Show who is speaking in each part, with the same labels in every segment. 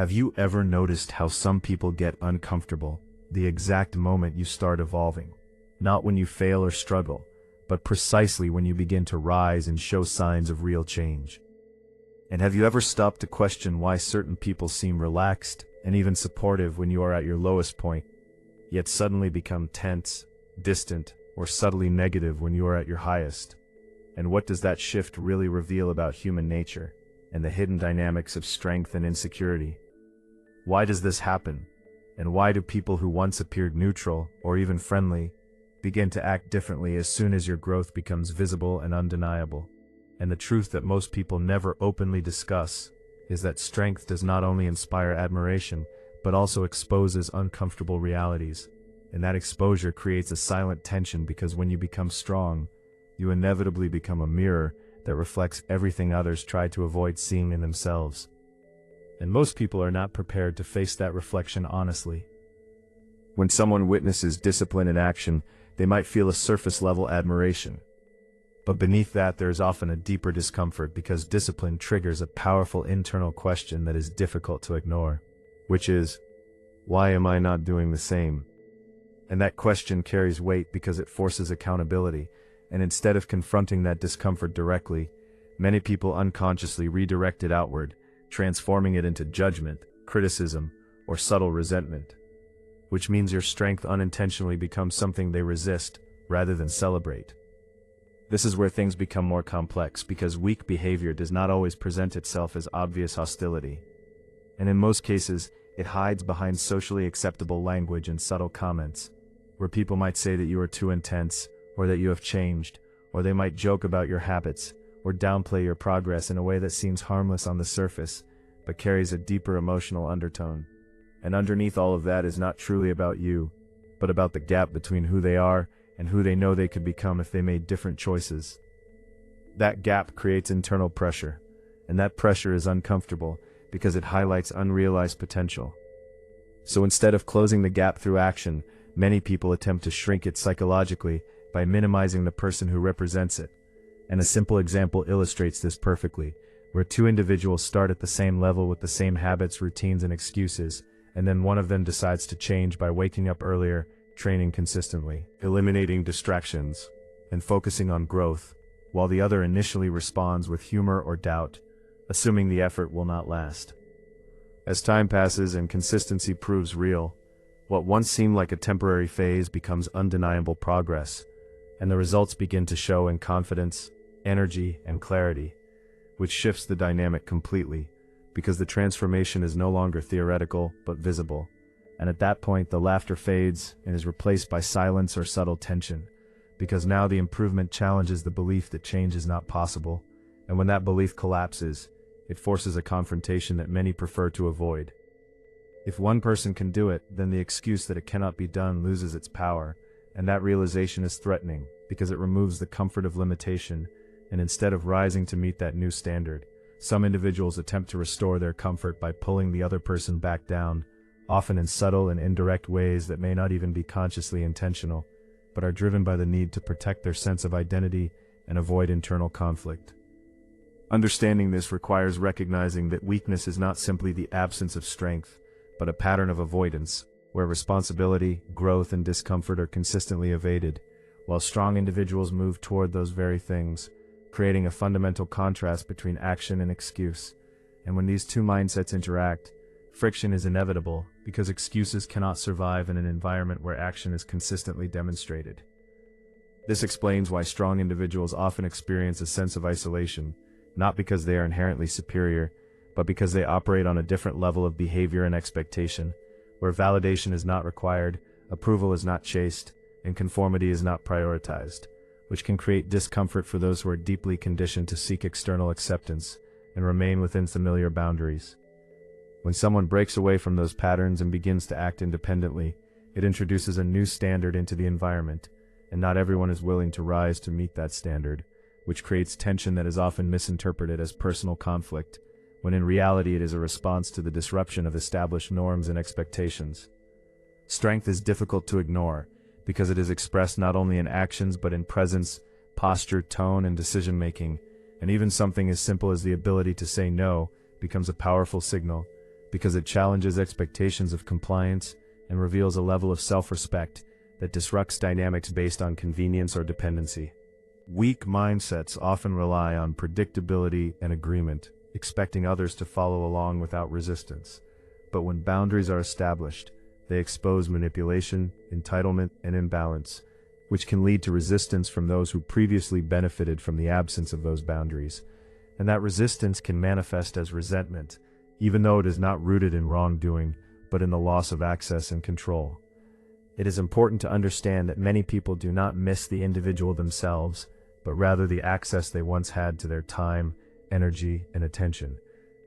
Speaker 1: Have you ever noticed how some people get uncomfortable the exact moment you start evolving? Not when you fail or struggle, but precisely when you begin to rise and show signs of real change. And have you ever stopped to question why certain people seem relaxed and even supportive when you are at your lowest point, yet suddenly become tense, distant, or subtly negative when you are at your highest? And what does that shift really reveal about human nature and the hidden dynamics of strength and insecurity? Why does this happen? And why do people who once appeared neutral or even friendly begin to act differently as soon as your growth becomes visible and undeniable? And the truth that most people never openly discuss is that strength does not only inspire admiration, but also exposes uncomfortable realities. And that exposure creates a silent tension, because when you become strong, you inevitably become a mirror that reflects everything others try to avoid seeing in themselves. And most people are not prepared to face that reflection honestly. When someone witnesses discipline in action, they might feel a surface-level admiration. But beneath that, there is often a deeper discomfort, because discipline triggers a powerful internal question that is difficult to ignore, which is, why am I not doing the same? And that question carries weight because it forces accountability, and instead of confronting that discomfort directly, many people unconsciously redirect it outward, transforming it into judgment, criticism, or subtle resentment. Which means your strength unintentionally becomes something they resist rather than celebrate. This is where things become more complex, because weak behavior does not always present itself as obvious hostility. And in most cases, it hides behind socially acceptable language and subtle comments, where people might say that you are too intense, or that you have changed, or they might joke about your habits, or downplay your progress in a way that seems harmless on the surface, but carries a deeper emotional undertone. And underneath all of that is not truly about you, but about the gap between who they are and who they know they could become if they made different choices. That gap creates internal pressure, and that pressure is uncomfortable because it highlights unrealized potential. So instead of closing the gap through action, many people attempt to shrink it psychologically by minimizing the person who represents it. And a simple example illustrates this perfectly, where two individuals start at the same level with the same habits, routines, and excuses, and then one of them decides to change by waking up earlier, training consistently, eliminating distractions, and focusing on growth, while the other initially responds with humor or doubt, assuming the effort will not last. As time passes and consistency proves real, what once seemed like a temporary phase becomes undeniable progress, and the results begin to show in confidence, energy, and clarity, which shifts the dynamic completely, because the transformation is no longer theoretical but visible. And at that point, the laughter fades and is replaced by silence or subtle tension, because now the improvement challenges the belief that change is not possible, and when that belief collapses, it forces a confrontation that many prefer to avoid. If one person can do it, then the excuse that it cannot be done loses its power, and that realization is threatening, because it removes the comfort of limitation, and instead of rising to meet that new standard, some individuals attempt to restore their comfort by pulling the other person back down, often in subtle and indirect ways that may not even be consciously intentional, but are driven by the need to protect their sense of identity and avoid internal conflict. Understanding this requires recognizing that weakness is not simply the absence of strength, but a pattern of avoidance, where responsibility, growth, and discomfort are consistently evaded, while strong individuals move toward those very things, creating a fundamental contrast between action and excuse. And when these two mindsets interact, friction is inevitable, because excuses cannot survive in an environment where action is consistently demonstrated. This explains why strong individuals often experience a sense of isolation, not because they are inherently superior, but because they operate on a different level of behavior and expectation, where validation is not required, approval is not chased, and conformity is not prioritized, which can create discomfort for those who are deeply conditioned to seek external acceptance and remain within familiar boundaries. When someone breaks away from those patterns and begins to act independently, it introduces a new standard into the environment, and not everyone is willing to rise to meet that standard, which creates tension that is often misinterpreted as personal conflict, when in reality it is a response to the disruption of established norms and expectations. Strength is difficult to ignore, because it is expressed not only in actions but in presence, posture, tone, and decision-making, and even something as simple as the ability to say no becomes a powerful signal, because it challenges expectations of compliance and reveals a level of self-respect that disrupts dynamics based on convenience or dependency. Weak mindsets often rely on predictability and agreement, expecting others to follow along without resistance. But when boundaries are established, they expose manipulation, entitlement, and imbalance, which can lead to resistance from those who previously benefited from the absence of those boundaries. And that resistance can manifest as resentment, even though it is not rooted in wrongdoing, but in the loss of access and control. It is important to understand that many people do not miss the individual themselves, but rather the access they once had to their time, energy, and attention.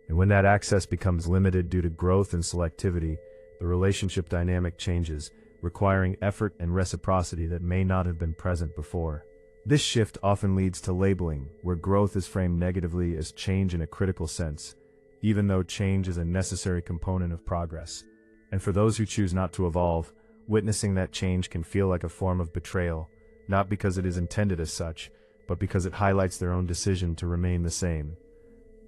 Speaker 1: And when that access becomes limited due to growth and selectivity, the relationship dynamic changes, requiring effort and reciprocity that may not have been present before. This shift often leads to labeling, where growth is framed negatively as change in a critical sense, even though change is a necessary component of progress. And for those who choose not to evolve, witnessing that change can feel like a form of betrayal, not because it is intended as such, but because it highlights their own decision to remain the same.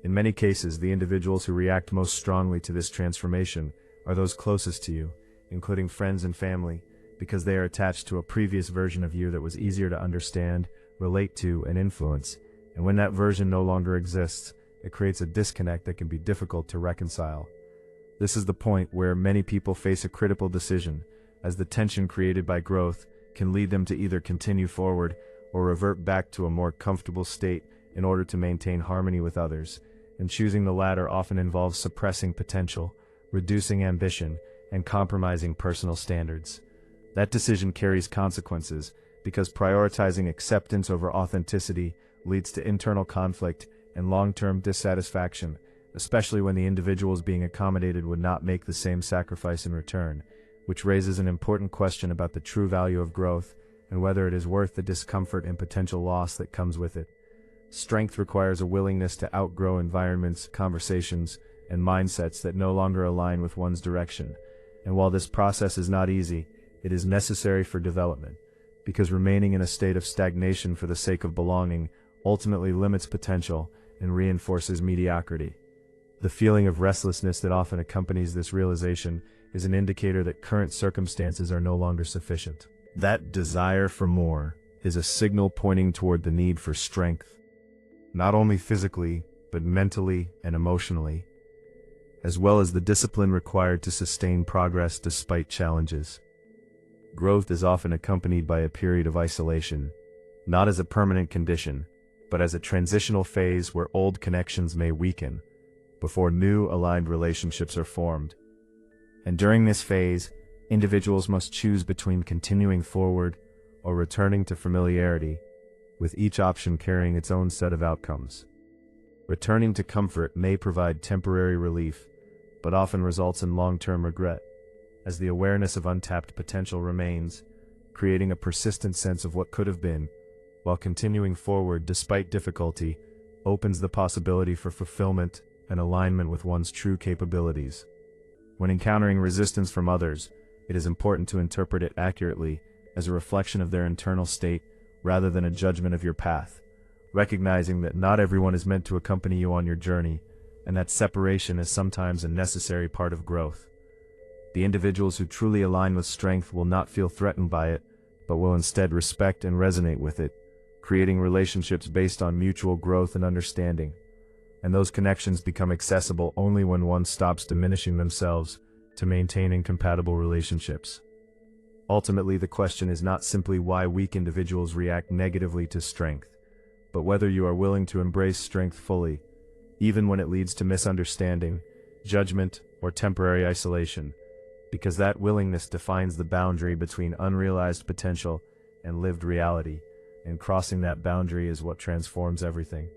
Speaker 1: In many cases, the individuals who react most strongly to this transformation are those closest to you, including friends and family, because they are attached to a previous version of you that was easier to understand, relate to, and influence. And when that version no longer exists, it creates a disconnect that can be difficult to reconcile. This is the point where many people face a critical decision, as the tension created by growth can lead them to either continue forward or revert back to a more comfortable state in order to maintain harmony with others. And choosing the latter often involves suppressing potential, reducing ambition, and compromising personal standards. That decision carries consequences, because prioritizing acceptance over authenticity leads to internal conflict and long-term dissatisfaction, especially when the individuals being accommodated would not make the same sacrifice in return, which raises an important question about the true value of growth and whether it is worth the discomfort and potential loss that comes with it. Strength requires a willingness to outgrow environments, conversations, and mindsets that no longer align with one's direction. And while this process is not easy, it is necessary for development, because remaining in a state of stagnation for the sake of belonging ultimately limits potential and reinforces mediocrity. The feeling of restlessness that often accompanies this realization is an indicator that current circumstances are no longer sufficient. That desire for more is a signal pointing toward the need for strength, not only physically, but mentally and emotionally, as well as the discipline required to sustain progress despite challenges. Growth is often accompanied by a period of isolation, not as a permanent condition, but as a transitional phase where old connections may weaken, before new aligned relationships are formed. And during this phase, individuals must choose between continuing forward or returning to familiarity, with each option carrying its own set of outcomes. Returning to comfort may provide temporary relief, but often results in long-term regret, as the awareness of untapped potential remains, creating a persistent sense of what could have been, while continuing forward despite difficulty opens the possibility for fulfillment and alignment with one's true capabilities. When encountering resistance from others, it is important to interpret it accurately as a reflection of their internal state rather than a judgment of your path, recognizing that not everyone is meant to accompany you on your journey, and that separation is sometimes a necessary part of growth. The individuals who truly align with strength will not feel threatened by it, but will instead respect and resonate with it, creating relationships based on mutual growth and understanding. And those connections become accessible only when one stops diminishing themselves to maintain incompatible relationships. Ultimately, the question is not simply why weak individuals react negatively to strength, but whether you are willing to embrace strength fully, even when it leads to misunderstanding, judgment, or temporary isolation, because that willingness defines the boundary between unrealized potential and lived reality, and crossing that boundary is what transforms everything.